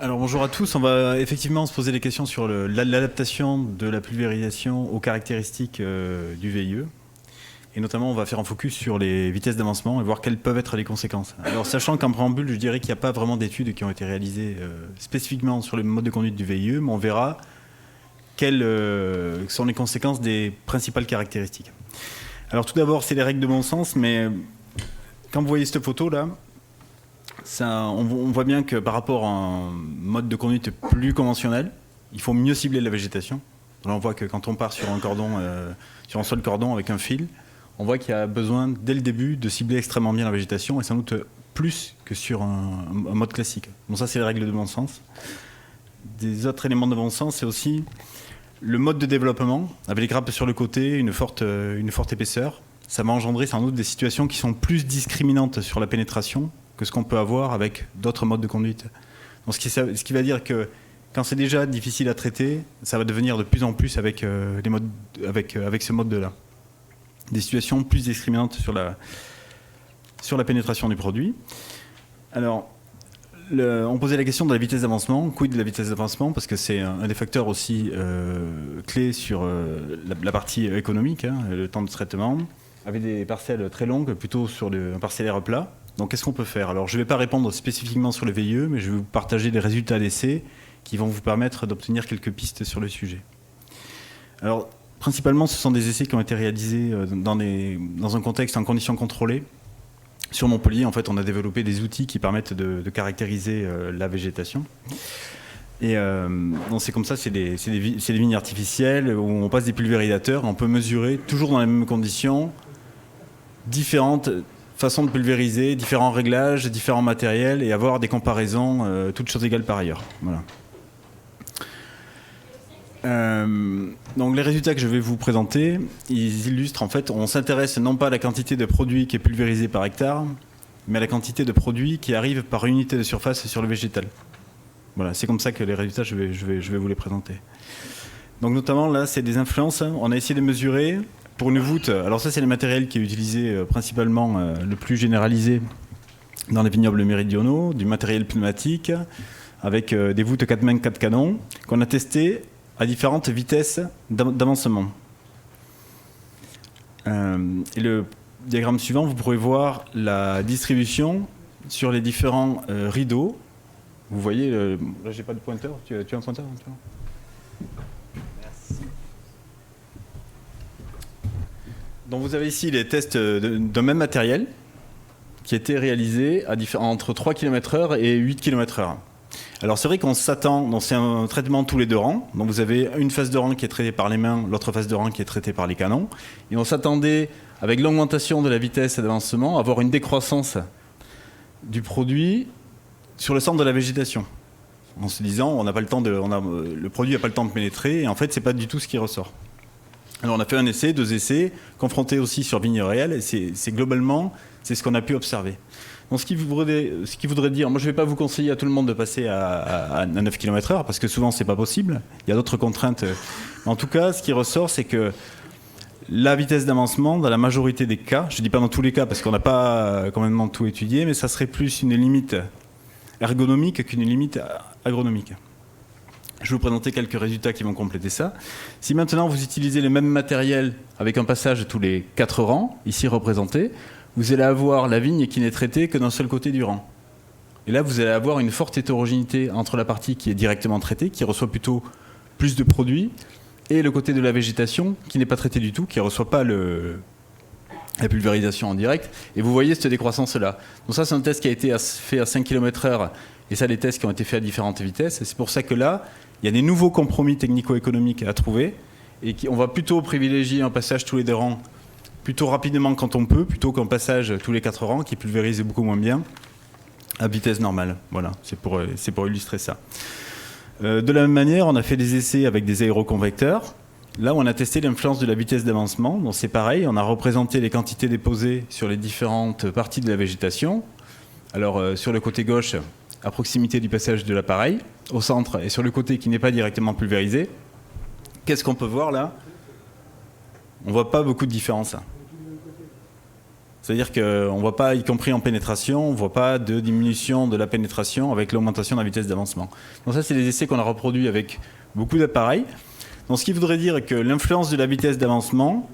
Alors bonjour à tous, on va effectivement se poser des questions sur l'adaptation de la pulvérisation aux caractéristiques du VIE. Et notamment, on va faire un focus sur les vitesses d'avancement et voir quelles peuvent être les conséquences. Alors sachant qu'en préambule, je dirais qu'il n'y a pas vraiment d'études qui ont été réalisées spécifiquement sur le mode de conduite du VIE, mais on verra quelles sont les conséquences des principales caractéristiques. Alors tout d'abord, c'est les règles de bon sens, mais quand vous voyez cette photo-là, on voit bien que par rapport à un mode de conduite plus conventionnel, il faut mieux cibler la végétation. Alors on voit que quand on part sur un cordon, sur un sol cordon avec un fil, on voit qu'il y a besoin dès le début de cibler extrêmement bien la végétation et sans doute plus que sur un mode classique. Bon, ça c'est les règles de bon sens. Des autres éléments de bon sens, c'est aussi le mode de développement avec les grappes sur le côté, une forte épaisseur. Ça va engendrer sans doute des situations qui sont plus discriminantes sur la pénétration que ce qu'on peut avoir avec d'autres modes de conduite. Donc, ce qui va dire que quand c'est déjà difficile à traiter, ça va devenir de plus en plus avec ce mode-là. Des situations plus discriminantes sur la pénétration du produit. Alors, on posait la question de la vitesse d'avancement. Quid de la vitesse d'avancement? Parce que c'est un des facteurs aussi clés sur la partie économique, le temps de traitement, avec des parcelles très longues, plutôt sur un parcellaire plat. Donc qu'est-ce qu'on peut faire? Alors je ne vais pas répondre spécifiquement sur le VIE, mais je vais vous partager des résultats d'essais qui vont vous permettre d'obtenir quelques pistes sur le sujet. Alors principalement, ce sont des essais qui ont été réalisés dans un contexte en conditions contrôlées. Sur Montpellier, en fait, on a développé des outils qui permettent de caractériser la végétation. Et c'est comme ça, c'est des vignes artificielles où on passe des pulvérisateurs, on peut mesurer, toujours dans les mêmes conditions, différentes façons de pulvériser, différents réglages, différents matériels et avoir des comparaisons, toutes choses égales par ailleurs. Voilà. Donc les résultats que je vais vous présenter, ils illustrent en fait, on s'intéresse non pas à la quantité de produit qui est pulvérisé par hectare, mais à la quantité de produit qui arrive par unité de surface sur le végétal. Voilà, c'est comme ça que les résultats, je vais vous les présenter. Donc notamment là, c'est des influences. On a essayé de mesurer pour une voûte. Alors ça, c'est le matériel qui est utilisé principalement, le plus généralisé dans les vignobles méridionaux, du matériel pneumatique avec des voûtes 4 mains, 4 canons qu'on a testé à différentes vitesses d'avancement. Et le diagramme suivant, vous pourrez voir la distribution sur les différents rideaux. Vous voyez, là j'ai pas de pointeur, tu as un pointeur? Merci. Donc vous avez ici les tests d'un même matériel qui a été réalisé entre 3 km/h et 8 km/h. Alors c'est vrai qu'on s'attend, donc c'est un traitement tous les 2 rangs, donc vous avez une phase de rang qui est traitée par les mains, l'autre phase de rang qui est traitée par les canons, et on s'attendait, avec l'augmentation de la vitesse d'avancement, à avoir une décroissance du produit sur le centre de la végétation, en se disant le produit n'a pas le temps de pénétrer, et en fait c'est pas du tout ce qui ressort. Alors on a fait un essai, 2 essais, confrontés aussi sur vignes réelles, et c'est globalement ce qu'on a pu observer. Donc ce qui voudrait dire, moi je ne vais pas vous conseiller à tout le monde de passer à 9 km/h, parce que souvent c'est pas possible, il y a d'autres contraintes. En tout cas, ce qui ressort, c'est que la vitesse d'avancement, dans la majorité des cas, je ne dis pas dans tous les cas parce qu'on n'a pas complètement tout étudié, mais ça serait plus une limite ergonomique qu'une limite agronomique. Je vais vous présenter quelques résultats qui vont compléter ça. Si maintenant vous utilisez le même matériel avec un passage tous les 4 rangs, ici représenté, vous allez avoir la vigne qui n'est traitée que d'un seul côté du rang. Et là, vous allez avoir une forte hétérogénéité entre la partie qui est directement traitée, qui reçoit plutôt plus de produits, et le côté de la végétation qui n'est pas traité du tout, qui ne reçoit pas la pulvérisation en direct. Et vous voyez cette décroissance-là. Donc ça, c'est un test qui a été fait à 5 km/h, et ça, des tests qui ont été faits à différentes vitesses. Et c'est pour ça que là, il y a des nouveaux compromis technico-économiques à trouver, et on va plutôt privilégier un passage tous les 2 rangs, plutôt rapidement quand on peut, plutôt qu'un passage tous les 4 rangs qui pulvérise beaucoup moins bien à vitesse normale. Voilà, c'est pour illustrer ça. De la même manière, on a fait des essais avec des aéroconvecteurs. Là, on a testé l'influence de la vitesse d'avancement. Donc c'est pareil, on a représenté les quantités déposées sur les différentes parties de la végétation. Alors sur le côté gauche, à proximité du passage de l'appareil, au centre, et sur le côté qui n'est pas directement pulvérisé. Qu'est-ce qu'on peut voir là? On ne voit pas beaucoup de différence. C'est-à-dire qu'on ne voit pas, y compris en pénétration, on ne voit pas de diminution de la pénétration avec l'augmentation de la vitesse d'avancement. Donc ça, c'est des essais qu'on a reproduits avec beaucoup d'appareils. Donc ce qui voudrait dire que l'influence de la vitesse d'avancement,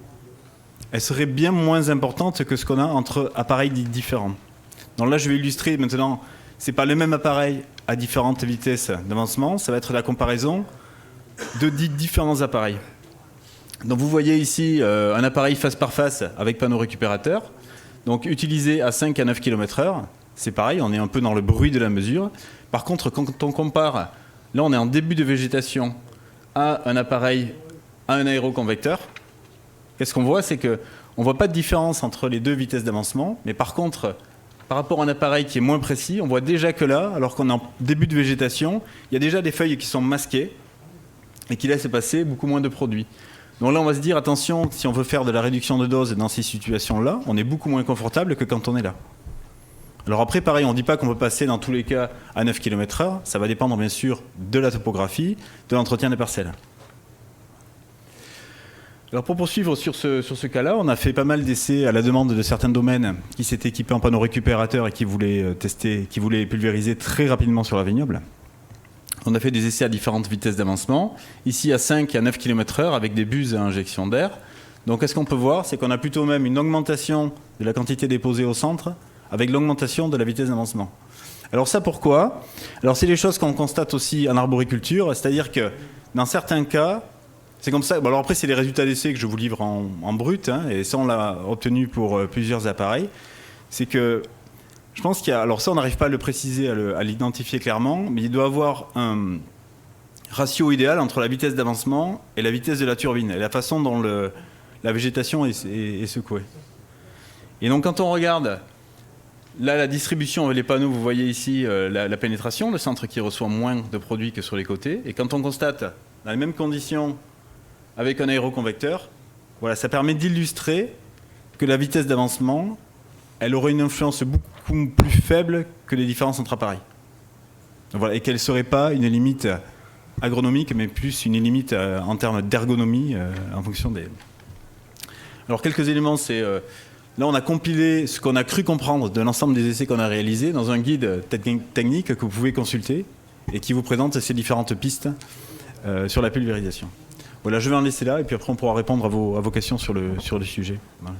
elle serait bien moins importante que ce qu'on a entre appareils dits différents. Donc là, je vais illustrer maintenant, ce n'est pas le même appareil à différentes vitesses d'avancement, ça va être la comparaison de différents appareils. Donc vous voyez ici un appareil face par face avec panneau récupérateur, donc utilisé à 5 à 9 km/h. C'est pareil, on est un peu dans le bruit de la mesure. Par contre, quand on compare, là on est en début de végétation, à un appareil, à un aéroconvecteur, qu'est-ce qu'on voit? C'est qu'on ne voit pas de différence entre les deux vitesses d'avancement, mais par contre, par rapport à un appareil qui est moins précis, on voit déjà que là, alors qu'on est en début de végétation, il y a déjà des feuilles qui sont masquées et qui laissent passer beaucoup moins de produits. Donc là, on va se dire, attention, si on veut faire de la réduction de dose dans ces situations-là, on est beaucoup moins confortable que quand on est là. Alors après, pareil, on ne dit pas qu'on peut passer dans tous les cas à 9 km/h. Ça va dépendre bien sûr de la topographie, de l'entretien des parcelles. Alors pour poursuivre sur ce cas-là, on a fait pas mal d'essais à la demande de certains domaines qui s'étaient équipés en panneaux récupérateurs et qui voulaient tester, qui voulaient pulvériser très rapidement sur la vignoble. On a fait des essais à différentes vitesses d'avancement, ici à 5 et à 9 km/h avec des buses à injection d'air. Donc ce qu'on peut voir, c'est qu'on a plutôt même une augmentation de la quantité déposée au centre avec l'augmentation de la vitesse d'avancement. Alors ça pourquoi? Alors c'est des choses qu'on constate aussi en arboriculture, c'est-à-dire que dans certains cas, c'est comme ça. Bon, alors après c'est les résultats d'essais que je vous livre en brut, hein, et ça on l'a obtenu pour plusieurs appareils. C'est que je pense qu'il y a, alors ça on n'arrive pas à le préciser, à l'identifier clairement, mais il doit y avoir un ratio idéal entre la vitesse d'avancement et la vitesse de la turbine, et la façon dont la végétation est secouée. Et donc quand on regarde là la distribution avec les panneaux, vous voyez ici la pénétration, le centre qui reçoit moins de produits que sur les côtés, et quand on constate dans les mêmes conditions avec un aéroconvecteur, voilà, ça permet d'illustrer que la vitesse d'avancement, elle aurait une influence beaucoup plus faible que les différences entre appareils. Voilà, et qu'elle ne serait pas une limite agronomique, mais plus une limite en termes d'ergonomie en fonction des... Alors quelques éléments, c'est... là, on a compilé ce qu'on a cru comprendre de l'ensemble des essais qu'on a réalisés dans un guide technique que vous pouvez consulter et qui vous présente ces différentes pistes sur la pulvérisation. Voilà, je vais en laisser là et puis après on pourra répondre à vos questions sur le sujet. Voilà.